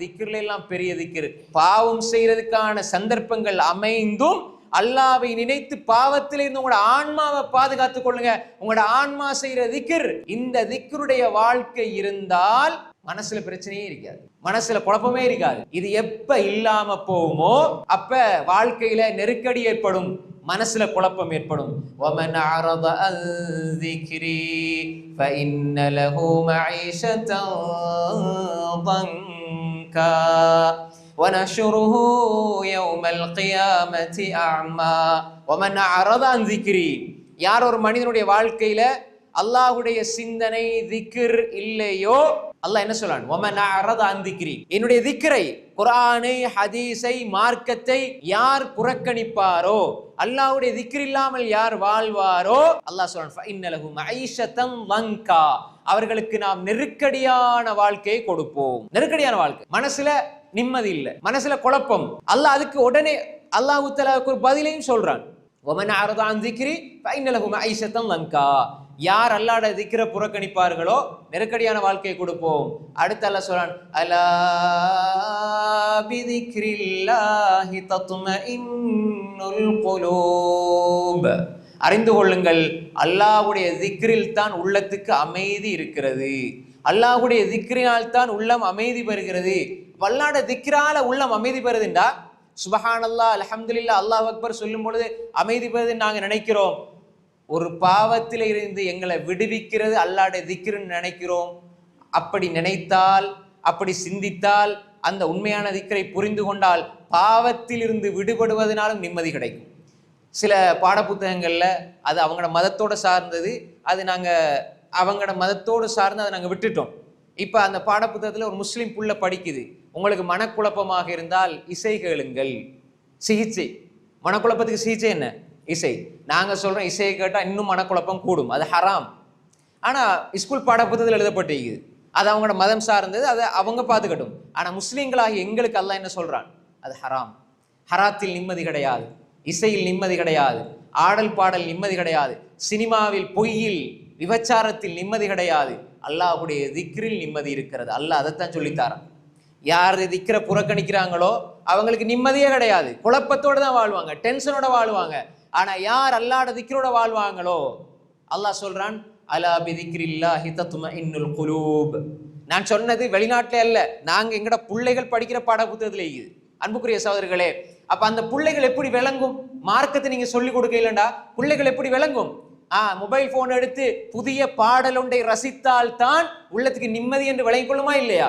திக்ர்ல எல்லாம் பெரிய திக்ர். பாவம் செய்யறதுக்கான சந்தர்ப்பங்கள் அமைந்தும் அல்லாஹ்வை நினைத்து பாவத்திலிருந்து உங்களோட ஆன்மாவை பாதுகாத்துக் கொள்ளுங்க. உங்களோட ஆன்மா செய்யற திக்ர், இந்த திக்ருடைய வாழ்க்கை இருந்தால் மனசுல பிரச்சனையே இருக்காது, மனசுல குழப்பமே இருக்காது. இது எப்ப இல்லாம போகுமோ அப்ப வாழ்க்கையில நெருக்கடி ஏற்படும், மனசுல குழப்பம் ஏற்படும். وَمَنْ أَعْرَضَ عَنْ ذِكْرِي فَإِنَّ لَهُ مَعِيشَةً ضَنكًا وَنَحْشُرُهُ يَوْمَ الْقِيَامَةِ أَعْمَى وَمَنْ أَعْرَضَ عَنْ ذِكْرِي. யார் ஒரு மனிதனுடைய வாழ்க்கையில அல்லாஹ்வுடைய சிந்தனை திக்ர் இல்லையோ, அல்லாஹ் என்ன சொல்றான்? وَمَنْ أَعْرَضَ عَنْ ذِكْرِي. என்னுடைய திக்ரை, குர்ஆனை, ஹதீஸை, மார்க்கத்தை யார் புறக்கணிப்பாரோ, அல்லாஹ்வுடைய திக்ர் இல்லாமல் யார் வாழ்வாரோ, அல்லாஹ் சொல்றான் فَإِنَّ لَهُ مَعِيشَةً ضَنكًا. அவர்களுக்கு நாம் நெருக்கடியான வாழ்க்கையை கொடுப்போம். நெருக்கடியான வாழ்க்கை, மனசுல நிம்மதி இல்ல, மனசுல குழப்பம். அல்லாஹ் அதுக்கு உடனே அல்லாஹ் தஆலாவுக்கு ஒரு பதிலையும் சொல்றான். وَمَنْ أَعْرَضَ عَنْ ذِكْرِي فَإِنَّ لَهُ மَعِيشَةً ضَنكًا. யார் அல்லாஹ்வுடைய திக்ரை புறக்கணிப்பார்களோ நெருக்கடியான வாழ்க்கையை கொடுப்போம். அடுத்து அல்லாஹ் சொல்றான், அலா பிதிக்ரில்லாஹி தத்மஇன்னுல் குலூப். அறிந்து கொள்ளுங்கள், அல்லாஹ்வுடைய திக்ரில் தான் உள்ளத்துக்கு அமைதி இருக்கிறது. அல்லாஹ்வுடைய திக்ரினால் தான் உள்ளம் அமைதி பெறுகிறது. அல்லாஹ்வுடைய திக்ரால உள்ளம் அமைதி பெறுதுண்டா, சுப்ஹானல்லாஹ், அல்ஹம்துலில்லாஹ், அல்லாஹ் அக்பர் சொல்லும் பொழுது அமைதி பெறுதுன்னு நாங்க நினைக்கிறோம். ஒரு பாவத்தில் இருந்து எங்களை விடுவிக்கிறது அல்லாஹ்வுடைய திக்ருன்னு நினைக்கிறோம். அப்படி நினைத்தால், அப்படி சிந்தித்தால், அந்த உண்மையான திக்ரை புரிந்து கொண்டால் பாவத்தில் இருந்து விடுபடுவதனாலும் நிம்மதி கிடைக்கும். சில பாடப்புத்தகங்கள்ல அது அவங்களோட மதத்தோடு சார்ந்தது, அது நாங்கள் அவங்களோட மதத்தோடு சார்ந்து அதை நாங்கள் விட்டுட்டோம். இப்போ அந்த பாடப்புத்தகத்தில் ஒரு முஸ்லீம் புள்ள படிக்குது, உங்களுக்கு மனக்குழப்பமாக இருந்தால் இசை கேளுங்கள். சிகிச்சை, மனக்குழப்பத்துக்கு சிகிச்சை என்ன? இசை. நாங்கள் சொல்கிறோம் இசையை கேட்டால் இன்னும் மனக்குழப்பம் கூடும், அது ஹராம். ஆனால் ஸ்கூல் பாடப்புத்தகத்தில் எழுதப்பட்டிருக்குது, அது அவங்களோட மதம் சார்ந்தது, அதை அவங்க பார்த்துக்கட்டும். ஆனால் முஸ்லீம்களாகி எங்களுக்கு அல்லாஹ் என்ன சொல்கிறான்? அது ஹராம். ஹராத்தில் நிம்மதி கிடையாது, இசையில் நிம்மதி கிடையாது, ஆடல் பாடல் நிம்மதி கிடையாது, சினிமாவில், பொய்யில், விபச்சாரத்தில் நிம்மதி கிடையாது. அல்லாஹ்வுடைய திக்ரில் நிம்மதி இருக்கிறது. அல்லாஹ் அதைத்தான் சொல்லித்தாரான். யார் திக்ரை புறக்கணிக்கிறாங்களோ அவங்களுக்கு நிம்மதியே கிடையாது, குழப்பத்தோடு தான் வாழ்வாங்க, டென்ஷனோட வாழ்வாங்க. ஆனா யார் அல்லாஹ்வுடைய திக்ரோட வாழ்வாங்களோ, அல்லாஹ் சொல்றான், அலா பிதிக்ரில்லாஹி தத்மஇன்னுல் குலூப். நான் சொன்னது வெளிநாட்டிலே அல்ல, நாங்க எங்கட பிள்ளைகள் படிக்கிற பாட புத்தகத்துல இருக்குது. அன்புக்குரிய சகோதரர்களே, அப்ப அந்த பிள்ளைகள் எப்படி விளங்கும்? மார்க்கத்தை நீங்க சொல்லிக் கொடுக்க இல்லைண்டா பிள்ளைகள் எப்படி விளங்கும்? மொபைல் போன் எடுத்து புதிய பாடல் ஒன்றை ரசித்தால் தான் உள்ளத்துக்கு நிம்மதி என்று விளங்கிக் கொள்ளுமா இல்லையா?